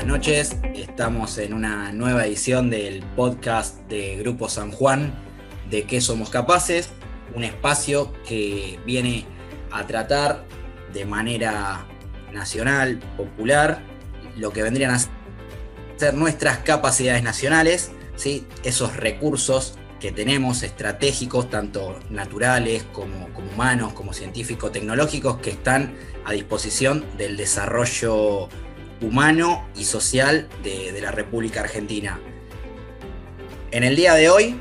buenas noches. Estamos en una nueva edición del podcast de Grupo San Juan, de ¿Qué somos capaces? Un espacio que viene a tratar de manera nacional, popular, lo que vendrían a ser nuestras capacidades nacionales, ¿sí? Esos recursos que tenemos estratégicos, tanto naturales como humanos, como científicos, tecnológicos, que están a disposición del desarrollo humano y social de la República Argentina. En el día de hoy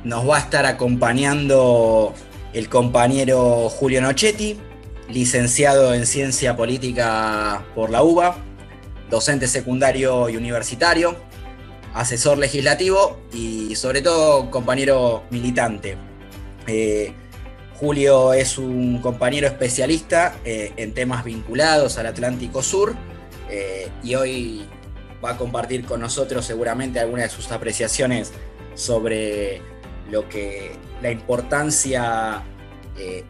nos va a estar acompañando el compañero Julio Nochetti, licenciado en Ciencia Política por la UBA, docente secundario y universitario, asesor legislativo y sobre todo compañero militante. Julio es un compañero especialista en temas vinculados al Atlántico Sur y hoy va a compartir con nosotros seguramente algunas de sus apreciaciones sobre la importancia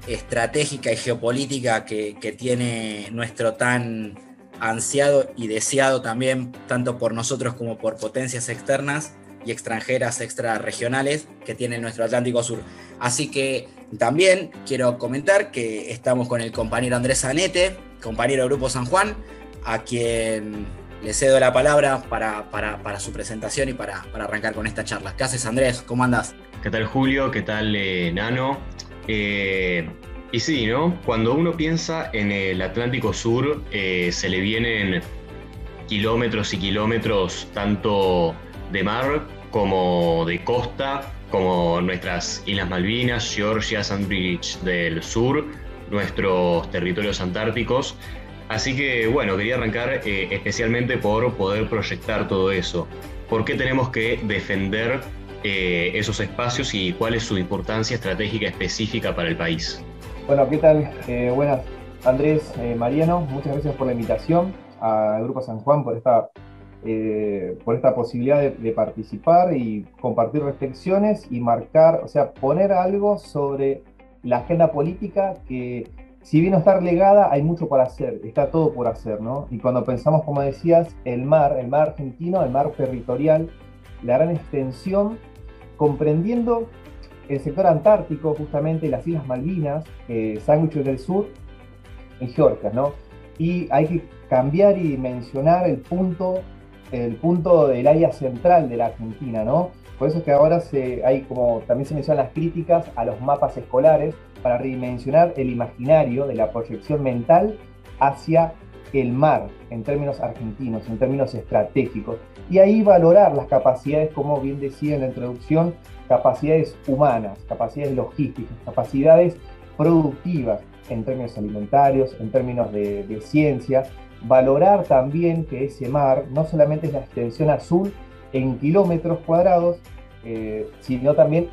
estratégica y geopolítica que tiene nuestro tan ansiado y deseado también, tanto por nosotros como por potencias externas y extranjeras extrarregionales que tiene nuestro Atlántico Sur. Así que también quiero comentar que estamos con el compañero Andrés Zanete, compañero de Grupo San Juan, a quien le cedo la palabra para su presentación y para arrancar con esta charla. ¿Qué haces, Andrés? ¿Cómo andás? ¿Qué tal, Julio? ¿Qué tal, Nano? Y sí, ¿no? Cuando uno piensa en el Atlántico Sur, se le vienen kilómetros y kilómetros tanto de mar como de costa, como nuestras Islas Malvinas, Georgia, Sandwich del Sur, nuestros territorios antárticos. Así que, bueno, quería arrancar especialmente por poder proyectar todo eso. ¿Por qué tenemos que defender esos espacios y cuál es su importancia estratégica específica para el país? Bueno, ¿qué tal? Buenas, Andrés, Mariano, muchas gracias por la invitación al Grupo San Juan por esta posibilidad de participar y compartir reflexiones y marcar, o sea, poner algo sobre la agenda política que, si bien no está relegada, hay mucho por hacer, está todo por hacer, ¿no? Y cuando pensamos, como decías, el mar argentino, el mar territorial, la gran extensión, comprendiendo el sector antártico, justamente las Islas Malvinas, Sandwich del Sur y Georgia, ¿no? Y hay que cambiar y mencionar el punto del área central de la Argentina, ¿no? Por eso es que ahora también se mencionan las críticas a los mapas escolares para redimensionar el imaginario de la proyección mental hacia el mar, en términos argentinos, en términos estratégicos. Y ahí valorar las capacidades, como bien decía en la introducción, capacidades humanas, capacidades logísticas, capacidades productivas en términos alimentarios, en términos de ciencia. Valorar también que ese mar no solamente es la extensión azul en kilómetros cuadrados, sino también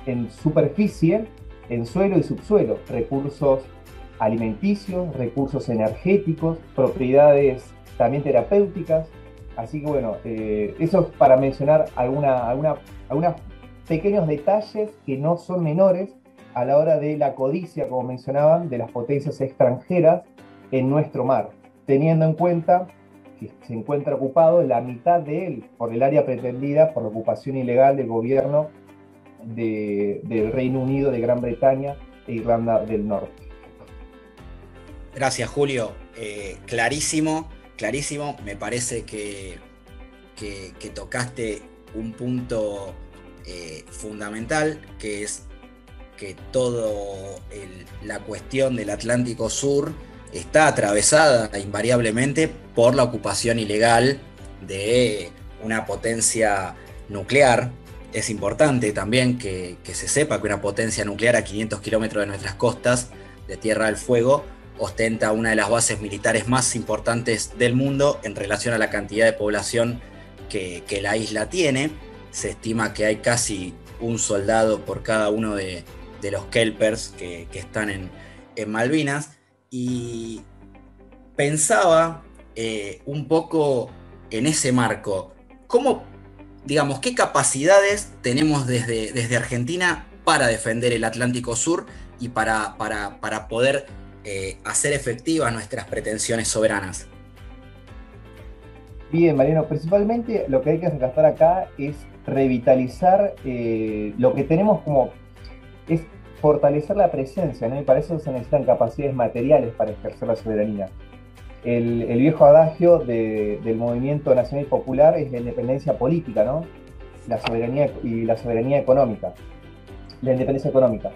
en superficie, en suelo y subsuelo, recursos alimenticios, recursos energéticos, propiedades también terapéuticas. Así que bueno, eso es para mencionar algunos pequeños detalles que no son menores a la hora de la codicia, como mencionaban, de las potencias extranjeras en nuestro mar, teniendo en cuenta que se encuentra ocupado la mitad de él por el área pretendida por la ocupación ilegal del gobierno del Reino Unido, de Gran Bretaña e Irlanda del Norte. Gracias, Julio. Clarísimo. Me parece que tocaste un punto fundamental, que es que la cuestión del Atlántico Sur está atravesada invariablemente por la ocupación ilegal de una potencia nuclear. Es importante también que se sepa que una potencia nuclear a 500 kilómetros de nuestras costas, de Tierra del Fuego, ostenta una de las bases militares más importantes del mundo en relación a la cantidad de población que la isla tiene. Se estima que hay casi un soldado por cada uno de los kelpers que están en Malvinas. Y pensaba un poco en ese marco, ¿qué capacidades tenemos desde Argentina para defender el Atlántico Sur y para poder hacer efectivas nuestras pretensiones soberanas? Bien, Mariano, principalmente lo que hay que rescatar acá es revitalizar lo que tenemos como, es fortalecer la presencia, ¿no? Y para eso se necesitan capacidades materiales para ejercer la soberanía. El viejo adagio del movimiento nacional y popular es la independencia política, ¿no? La soberanía y la soberanía económica, la independencia económica.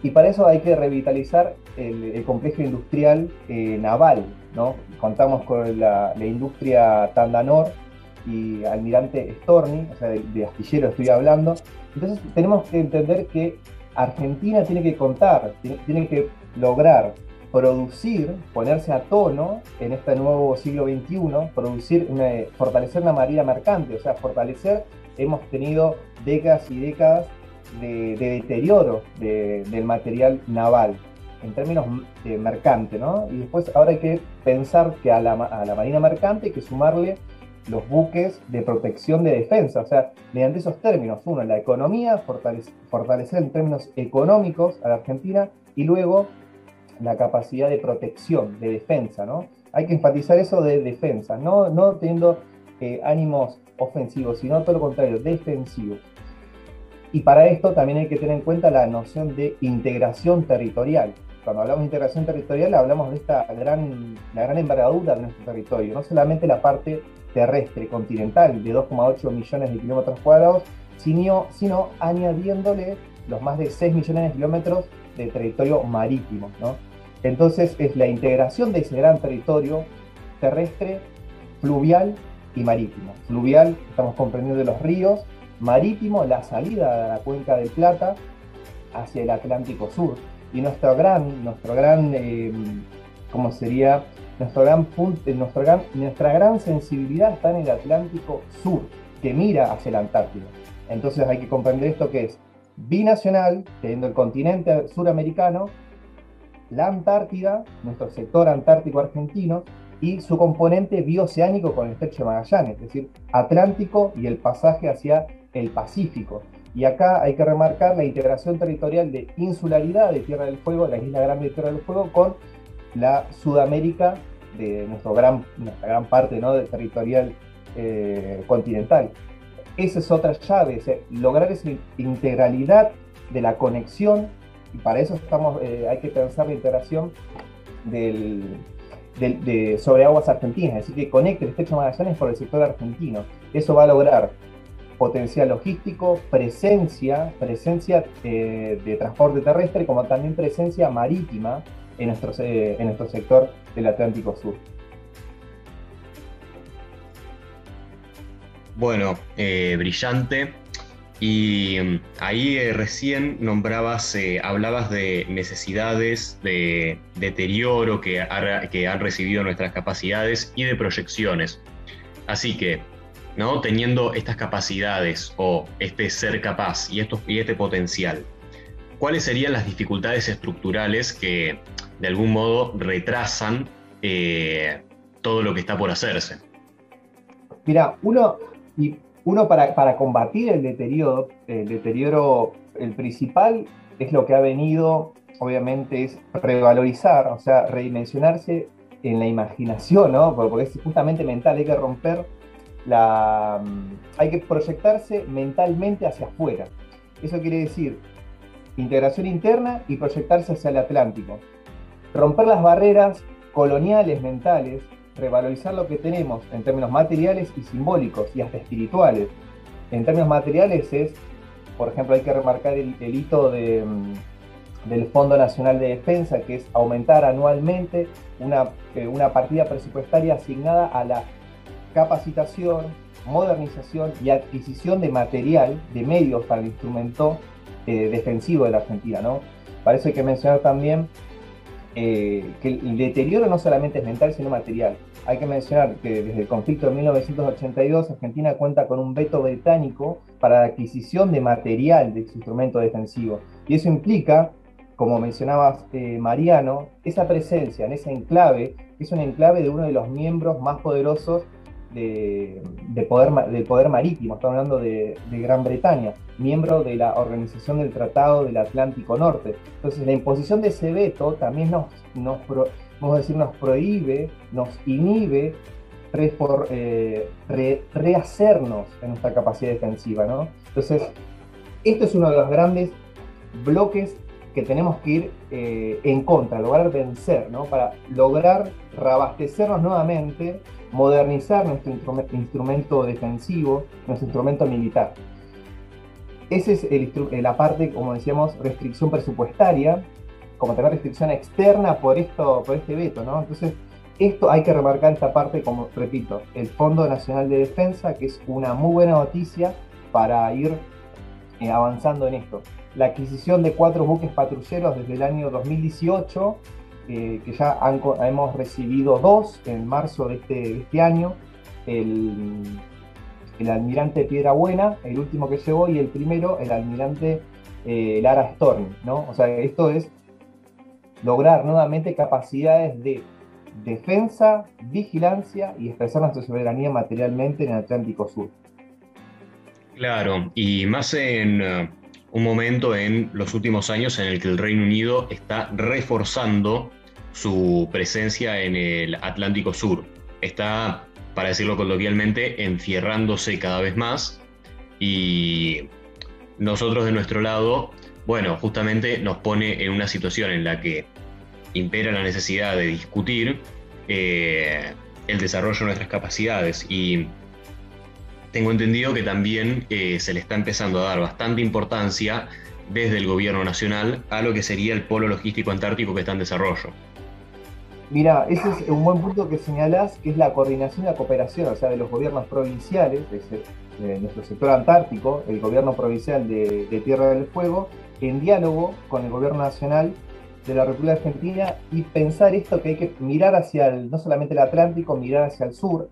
Y para eso hay que revitalizar el complejo industrial naval, ¿no? Contamos con la industria Tandanor y Almirante Storni, o sea, de astillero estoy hablando. Entonces tenemos que entender que Argentina tiene que contar, tiene que lograr producir, ponerse a tono en este nuevo siglo XXI, fortalecer una marina mercante, o sea, hemos tenido décadas y décadas de deterioro del material naval en términos mercante, ¿no? Y después ahora hay que pensar que a la marina mercante hay que sumarle los buques de protección de defensa, o sea, mediante esos términos, uno, la economía, fortalecer en términos económicos a la Argentina, y luego la capacidad de protección, de defensa, ¿no? Hay que enfatizar eso de defensa, no teniendo ánimos ofensivos, sino todo lo contrario, defensivos. Y para esto también hay que tener en cuenta la noción de integración territorial. Cuando hablamos de integración territorial, hablamos de la gran envergadura de nuestro territorio, no solamente la parte terrestre, continental, de 2,8 millones de kilómetros cuadrados, sino añadiéndole los más de 6 millones de kilómetros de territorio marítimo, ¿no? Entonces es la integración de ese gran territorio terrestre, fluvial y marítimo. Fluvial, estamos comprendiendo los ríos; marítimo, la salida de la cuenca del Plata hacia el Atlántico Sur. Y nuestra gran sensibilidad está en el Atlántico Sur, que mira hacia la Antártida. Entonces hay que comprender esto, que es binacional, teniendo el continente suramericano, la Antártida, nuestro sector antártico argentino, y su componente bioceánico con el estrecho de Magallanes, es decir, Atlántico y el pasaje hacia el Pacífico. Y acá hay que remarcar la integración territorial de insularidad de Tierra del Fuego, la isla grande de Tierra del Fuego, con la Sudamérica de nuestra gran parte, ¿no?, de territorial continental. Esa es otra llave, lograr esa integralidad de la conexión, y para eso hay que pensar la integración sobre aguas argentinas, es decir, que conecte el estrecho de Magallanes por el sector argentino. Eso va a lograr potencial logístico, presencia de transporte terrestre, como también presencia marítima en nuestro sector del Atlántico Sur. Bueno, brillante. Y ahí recién hablabas de necesidades, de deterioro que han recibido nuestras capacidades y de proyecciones. Así que, ¿no?, teniendo estas capacidades o este ser capaz y este potencial, ¿cuáles serían las dificultades estructurales que de algún modo retrasan todo lo que está por hacerse? Mira, uno para combatir el deterioro, el principal es lo que ha venido, obviamente, es revalorizar, o sea, redimensionarse en la imaginación, ¿no? Porque es justamente mental, hay que romper hay que proyectarse mentalmente hacia afuera. Eso quiere decir integración interna y proyectarse hacia el Atlántico. Romper las barreras coloniales mentales, revalorizar lo que tenemos en términos materiales y simbólicos y hasta espirituales. En términos materiales por ejemplo, hay que remarcar el hito del Fondo Nacional de Defensa, que es aumentar anualmente una partida presupuestaria asignada a la capacitación, modernización y adquisición de material, de medios para el instrumento defensivo de la Argentina, ¿no? Para eso hay que mencionar también que el deterioro no solamente es mental, sino material. Hay que mencionar que desde el conflicto de 1982, Argentina cuenta con un veto británico para la adquisición de material de su instrumento defensivo. Y eso implica, como mencionabas, Mariano, esa presencia en ese enclave, que es un enclave de uno de los miembros más poderosos del poder marítimo. Estamos hablando de Gran Bretaña, miembro de la Organización del Tratado del Atlántico Norte. Entonces, la imposición de ese veto también nos prohíbe, nos inhibe rehacernos en nuestra capacidad defensiva, ¿no? Entonces, esto es uno de los grandes bloques que tenemos que ir en contra, lograr vencer, ¿no? Para lograr reabastecernos nuevamente, modernizar nuestro instrumento defensivo, nuestro instrumento militar. Esa es la parte, como decíamos, restricción presupuestaria, como también restricción externa por este veto, ¿no? Entonces, esto hay que remarcar esta parte, como repito, el Fondo Nacional de Defensa, que es una muy buena noticia para ir avanzando en esto. La adquisición de 4 buques patrulleros desde el año 2018, que ya hemos recibido 2 en marzo de este año, el almirante Piedrabuena, el último que llegó, y el primero, el almirante Lara Storm, ¿no? O sea, esto es lograr nuevamente capacidades de defensa, vigilancia y expresar nuestra soberanía materialmente en el Atlántico Sur. Claro, y más en un momento en los últimos años en el que el Reino Unido está reforzando su presencia en el Atlántico Sur. Está, para decirlo coloquialmente, enfierrándose cada vez más, y nosotros de nuestro lado, bueno, justamente nos pone en una situación en la que impera la necesidad de discutir el desarrollo de nuestras capacidades, y tengo entendido que también se le está empezando a dar bastante importancia desde el gobierno nacional a lo que sería el polo logístico antártico que está en desarrollo. Mira, ese es un buen punto que señalás, que es la coordinación y la cooperación, o sea, de los gobiernos provinciales, de nuestro sector antártico, el gobierno provincial de Tierra del Fuego, en diálogo con el gobierno nacional de la República Argentina, y pensar esto, que hay que mirar hacia no solamente el Atlántico, mirar hacia el sur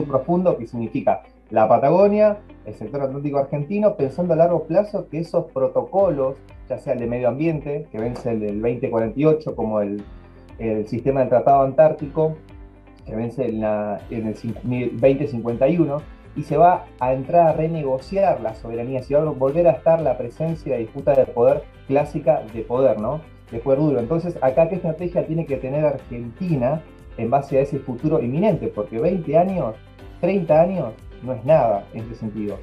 profundo, que significa la Patagonia, el sector atlántico argentino, pensando a largo plazo que esos protocolos, ya sea el de medio ambiente, que vence el del 2048, como el sistema del Tratado Antártico, que vence en el 2051, y se va a entrar a renegociar la soberanía, se va a volver a estar la presencia y disputa de poder clásica de poder, ¿no? De poder duro. Entonces, acá, ¿qué estrategia tiene que tener Argentina en base a ese futuro inminente? Porque 20 años, 30 años, no es nada en ese sentido.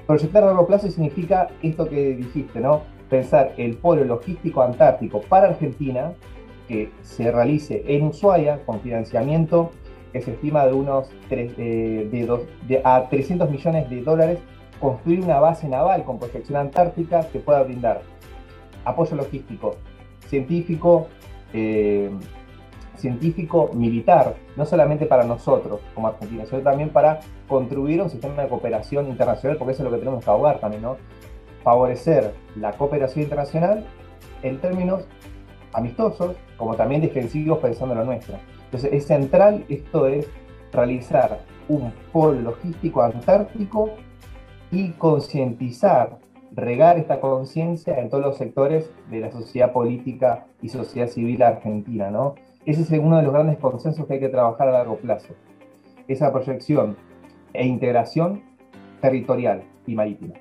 Proyectar a largo plazo significa esto que dijiste, ¿no? Pensar el polo logístico antártico para Argentina, que se realice en Ushuaia, con financiamiento que se estima de unos 300 millones de dólares, construir una base naval con proyección antártica que pueda brindar apoyo logístico, científico, militar, no solamente para nosotros como Argentina, sino también para contribuir a un sistema de cooperación internacional, porque eso es lo que tenemos que abogar también, ¿no? Favorecer la cooperación internacional en términos amistosos, como también defensivos, pensando en lo nuestro. Entonces, es central esto es realizar un polo logístico antártico y concientizar, regar esta conciencia en todos los sectores de la sociedad política y sociedad civil argentina, ¿no? Ese es uno de los grandes consensos que hay que trabajar a largo plazo. Esa proyección e integración territorial y marítima.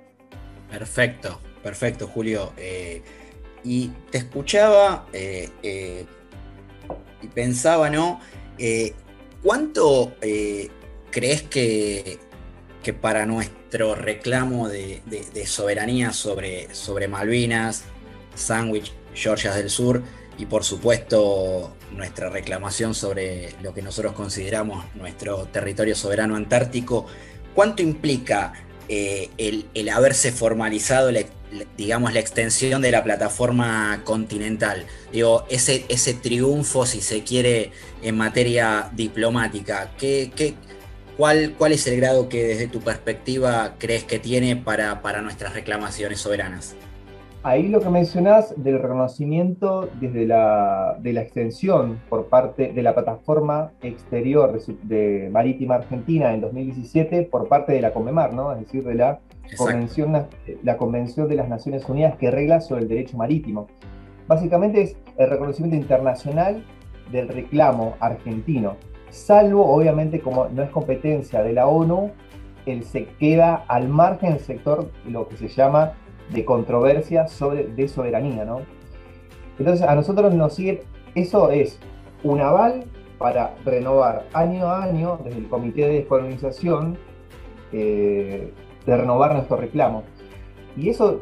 Perfecto, perfecto, Julio. Y te escuchaba y pensaba, ¿no? ¿Cuánto crees que para nuestro reclamo de soberanía sobre Malvinas, Sandwich, Georgias del Sur, y por supuesto nuestra reclamación sobre lo que nosotros consideramos nuestro territorio soberano antártico, cuánto implica el haberse formalizado digamos, la extensión de la plataforma continental? Digo, ese triunfo, si se quiere, en materia diplomática, ¿cuál es el grado que desde tu perspectiva crees que tiene para nuestras reclamaciones soberanas? Ahí lo que mencionás del reconocimiento desde de la extensión por parte de la plataforma exterior de marítima argentina en 2017 por parte de la CONMEMAR, ¿no? Es decir, de la Convención de las Naciones Unidas que regla sobre el derecho marítimo. Básicamente es el reconocimiento internacional del reclamo argentino, salvo, obviamente, como no es competencia de la ONU, se queda al margen del sector lo que se llama de controversia de soberanía, ¿no? Entonces, a nosotros nos sigue, eso es un aval para renovar año a año, desde el Comité de Descolonización, de renovar nuestros reclamos. Y eso,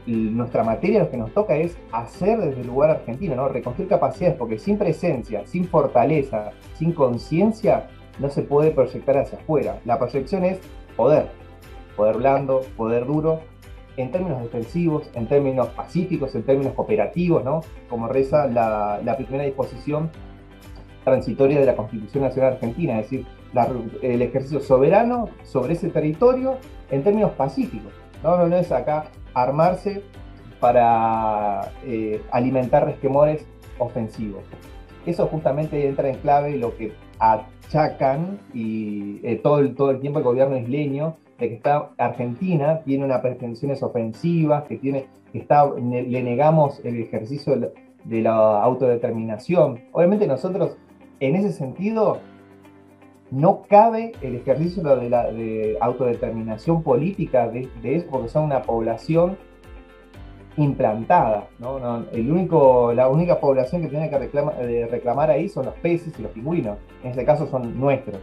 nuestra materia, lo que nos toca es hacer desde el lugar argentino, ¿no? Reconstruir capacidades, porque sin presencia, sin fortaleza, sin conciencia, no se puede proyectar hacia afuera. La proyección es poder, poder blando, poder duro, en términos defensivos, en términos pacíficos, en términos cooperativos, ¿no? Como reza la primera disposición transitoria de la Constitución Nacional Argentina, es decir, el ejercicio soberano sobre ese territorio en términos pacíficos. No es acá armarse para alimentar resquemores ofensivos. Eso justamente entra en clave lo que achacan y todo el tiempo el gobierno isleño, de que Argentina tiene unas pretensiones ofensivas, le negamos el ejercicio de la autodeterminación. Obviamente nosotros, en ese sentido, no cabe el ejercicio de autodeterminación política de eso, porque son una población implantada, ¿no? La única población que tiene que reclamar ahí son los peces y los pingüinos. En este caso son nuestros.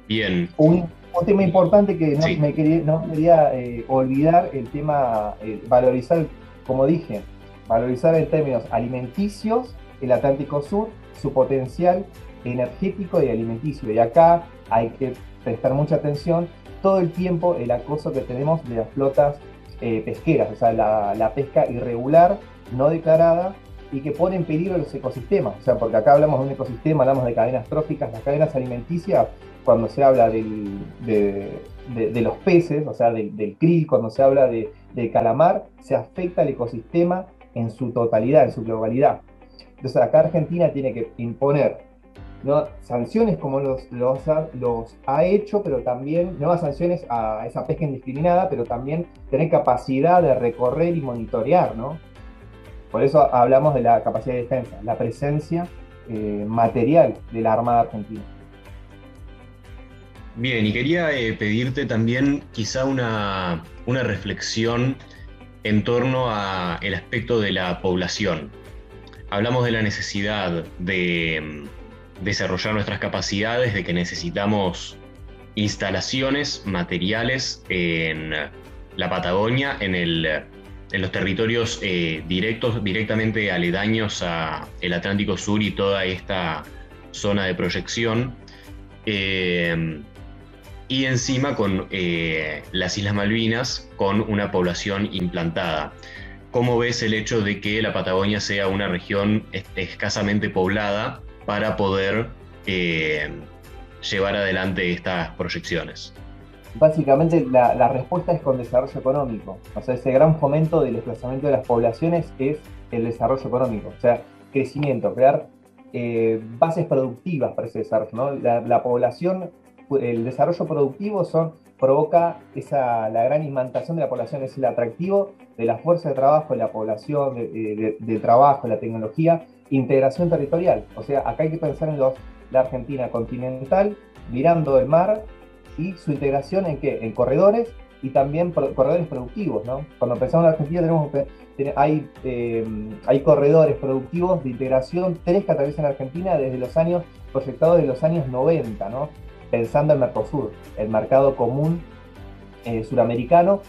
Bien. Un tema importante que Sí. no quería olvidar, el tema, valorizar, como dije, valorizar en términos alimenticios el Atlántico Sur, su potencial energético y alimenticio. Y acá hay que prestar mucha atención todo el tiempo el acoso que tenemos de las flotas pesqueras, o sea, la pesca irregular, no declarada, y que pone en peligro los ecosistemas. O sea, porque acá hablamos de un ecosistema, hablamos de cadenas tróficas, las cadenas alimenticias, cuando se habla de los peces, o sea, del krill, cuando se habla del calamar, se afecta al ecosistema en su totalidad, en su globalidad. Entonces acá Argentina tiene que imponer, ¿no?, sanciones como los ha hecho, pero también nuevas sanciones a esa pesca indiscriminada, pero también tener capacidad de recorrer y monitorear, ¿no? Por eso hablamos de la capacidad de defensa, la presencia material de la Armada Argentina. Bien, y quería pedirte también quizá una reflexión en torno al aspecto de la población. Hablamos de la necesidad de desarrollar nuestras capacidades, de que necesitamos instalaciones materiales en la Patagonia, en los territorios directamente aledaños al Atlántico Sur y toda esta zona de proyección. Y encima con las Islas Malvinas, con una población implantada. ¿Cómo ves el hecho de que la Patagonia sea una región escasamente poblada para poder llevar adelante estas proyecciones? Básicamente la respuesta es con desarrollo económico. O sea, ese gran fomento del desplazamiento de las poblaciones es el desarrollo económico. O sea, crecimiento, crear bases productivas para ese desarrollo, ¿no? La población, el desarrollo productivo provoca la gran imantación de la población, es el atractivo de la fuerza de trabajo, de la población, de trabajo, de la tecnología, integración territorial. O sea, acá hay que pensar en la Argentina continental, mirando el mar, y su integración ¿en qué? En corredores y también corredores productivos, ¿no? Cuando pensamos en la Argentina hay corredores productivos de integración, 3 que atraviesan Argentina desde los años proyectados de los años 90, ¿no? Pensando en Mercosur, el mercado común suramericano,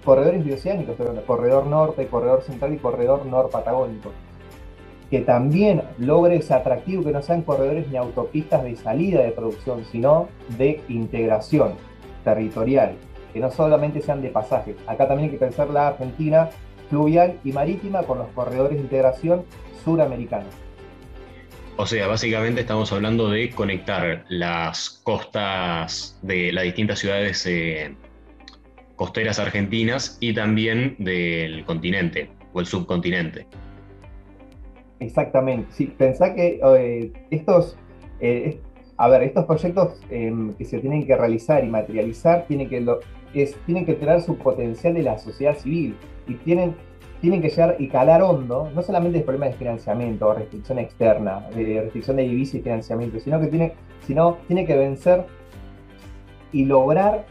corredores bioceánicos, corredor norte, corredor central y corredor norpatagónico, que también logre ese atractivo, que no sean corredores ni autopistas de salida de producción, sino de integración territorial, que no solamente sean de pasajes. Acá también hay que pensar la Argentina fluvial y marítima con los corredores de integración suramericanos. O sea, básicamente estamos hablando de conectar las costas de las distintas ciudades costeras argentinas y también del continente o el subcontinente. Exactamente, sí, pensá que estos proyectos que se tienen que realizar y materializar tienen que tener su potencial de la sociedad civil y tienen que llegar y calar hondo, no solamente el problema de financiamiento o restricción externa, de restricción de divisa y financiamiento, sino que tiene que vencer y lograr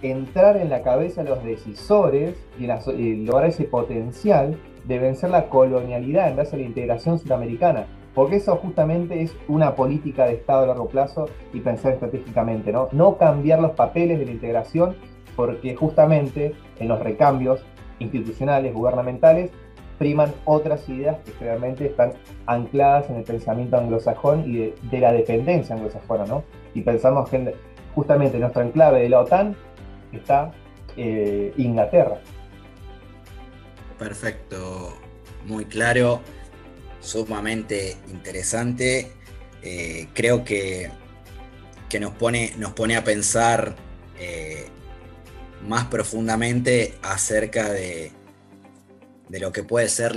entrar en la cabeza de los decisores y lograr ese potencial de vencer la colonialidad en base a la integración suramericana. porque eso justamente es una política de Estado a largo plazo y pensar estratégicamente, ¿no? No cambiar los papeles de la integración, porque justamente en los recambios institucionales, gubernamentales, priman otras ideas que realmente están ancladas en el pensamiento anglosajón y de la dependencia anglosajona, ¿no? Y pensamos que justamente nuestro enclave de la OTAN está Inglaterra. Perfecto, muy claro, sumamente interesante. Creo que nos pone a pensar más profundamente acerca de lo que puede ser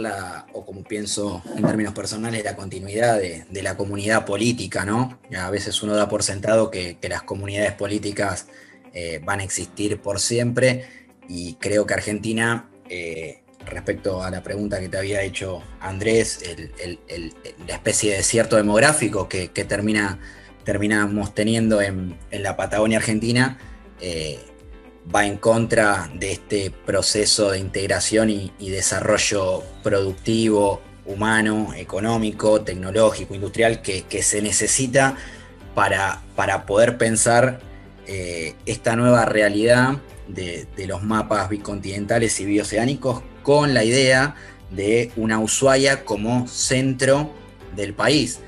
o como pienso en términos personales, la continuidad de la comunidad política, ¿no? A veces uno da por sentado que las comunidades políticas van a existir por siempre, y creo que Argentina, respecto a la pregunta que te había hecho Andrés, la especie de desierto demográfico que terminamos teniendo en la Patagonia Argentina, va en contra de este proceso de integración y desarrollo productivo, humano, económico, tecnológico, industrial que se necesita para poder pensar esta nueva realidad de los mapas bicontinentales y bioceánicos, con la idea de una Ushuaia como centro del país.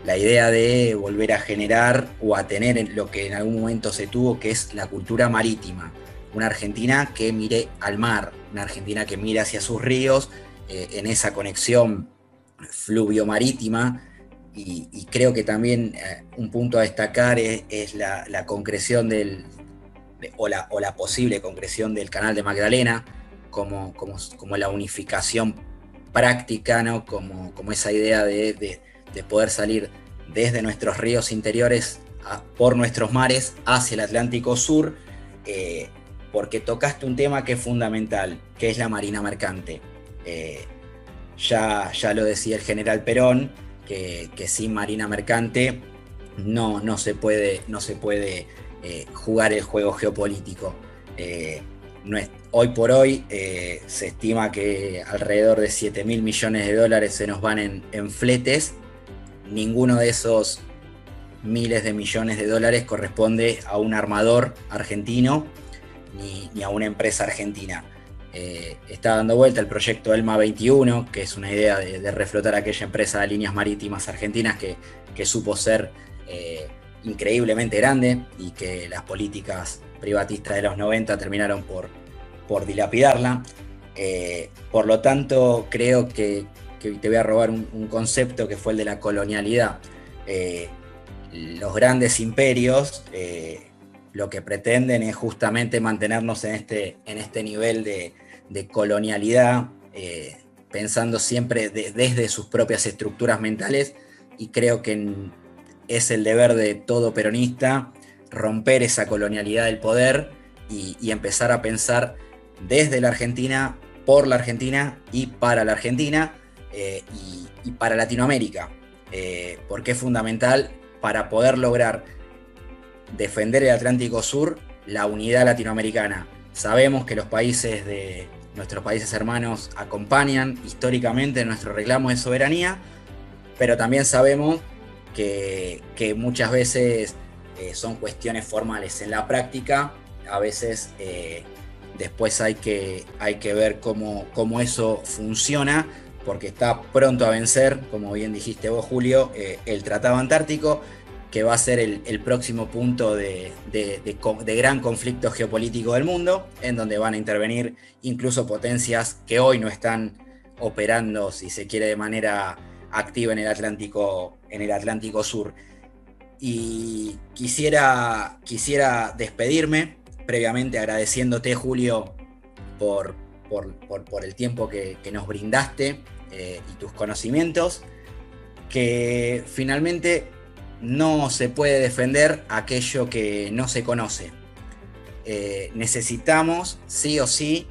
La idea de volver a generar o a tener lo que en algún momento se tuvo, que es la cultura marítima. Una Argentina que mire al mar, una Argentina que mire hacia sus ríos, en esa conexión fluvio-marítima. Y creo que también un punto a destacar es la concreción o la posible concreción del Canal de Magdalena como la unificación práctica, ¿no? Como esa idea de poder salir desde nuestros ríos interiores por nuestros mares hacia el Atlántico Sur, porque tocaste un tema que es fundamental, que es la marina mercante. Ya lo decía el general Perón, que sin marina mercante no se puede jugar el juego geopolítico. Hoy por hoy se estima que alrededor de 7.000 millones de dólares se nos van en fletes. Ninguno de esos miles de millones de dólares corresponde a un armador argentino ni a una empresa argentina. Está dando vuelta el proyecto ELMA 21, que es una idea de reflotar aquella empresa de líneas marítimas argentinas que supo ser increíblemente grande, y que las políticas privatistas de los 90 terminaron por dilapidarla. Por lo tanto, creo que te voy a robar un concepto que fue el de la colonialidad. Los grandes imperios lo que pretenden es justamente mantenernos en este nivel de colonialidad, pensando siempre desde sus propias estructuras mentales, y creo que es el deber de todo peronista romper esa colonialidad del poder y empezar a pensar desde la Argentina, por la Argentina y para la Argentina, y para Latinoamérica, porque es fundamental para poder lograr defender el Atlántico Sur, la unidad latinoamericana. Sabemos que nuestros países hermanos acompañan históricamente nuestro reclamo de soberanía, pero también sabemos que muchas veces son cuestiones formales. En la práctica, a veces después hay que ver cómo eso funciona, porque está pronto a vencer, como bien dijiste vos, Julio, el Tratado Antártico, que va a ser el próximo punto de gran conflicto geopolítico del mundo, en donde van a intervenir incluso potencias que hoy no están operando, si se quiere, de manera activa en el Atlántico Sur. Y quisiera despedirme previamente agradeciéndote, Julio, por el tiempo que nos brindaste, y tus conocimientos, que finalmente no se puede defender aquello que no se conoce. Necesitamos sí o sí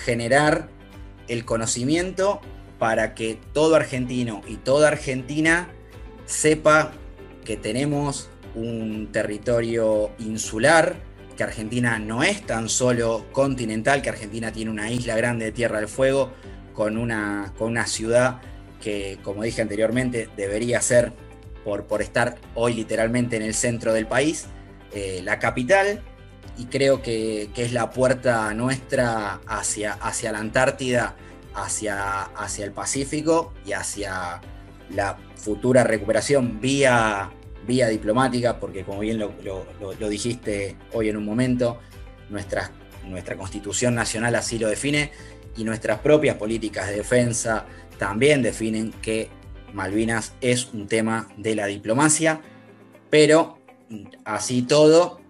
generar el conocimiento para que todo argentino y toda argentina sepa que tenemos un territorio insular, que Argentina no es tan solo continental, que Argentina tiene una isla grande de Tierra del Fuego con una ciudad que, como dije anteriormente, debería ser, por estar hoy literalmente en el centro del país, la capital, y creo que es la puerta nuestra hacia la Antártida, hacia el Pacífico y hacia la futura recuperación vía diplomática, porque como bien lo dijiste hoy en un momento, nuestra Constitución Nacional así lo define, y nuestras propias políticas de defensa también definen que Malvinas es un tema de la diplomacia, pero así todo,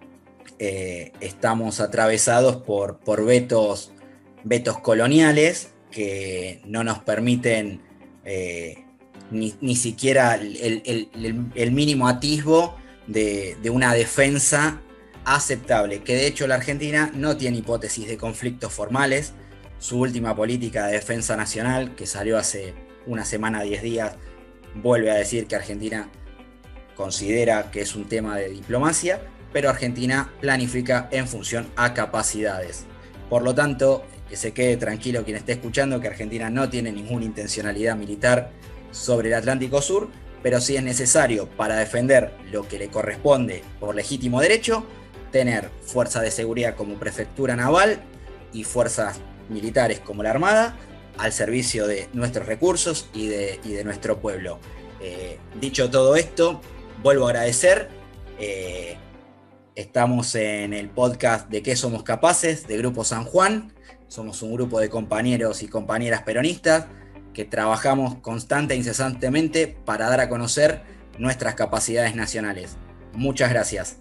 estamos atravesados por vetos coloniales que no nos permiten ni siquiera el mínimo atisbo de una defensa aceptable, que de hecho la Argentina no tiene hipótesis de conflictos formales. Su última política de defensa nacional, que salió hace una semana, 10 días, vuelve a decir que Argentina considera que es un tema de diplomacia, pero Argentina planifica en función a capacidades. Por lo tanto, que se quede tranquilo quien esté escuchando, que Argentina no tiene ninguna intencionalidad militar sobre el Atlántico Sur, pero sí es necesario, para defender lo que le corresponde por legítimo derecho, tener fuerza de seguridad como Prefectura Naval y fuerzas militares como la Armada al servicio de nuestros recursos y de nuestro pueblo. Dicho todo esto, vuelvo a agradecer. Estamos en el podcast de ¿Qué somos capaces? De Grupo San Juan. Somos un grupo de compañeros y compañeras peronistas que trabajamos constante e incesantemente para dar a conocer nuestras capacidades nacionales. Muchas gracias.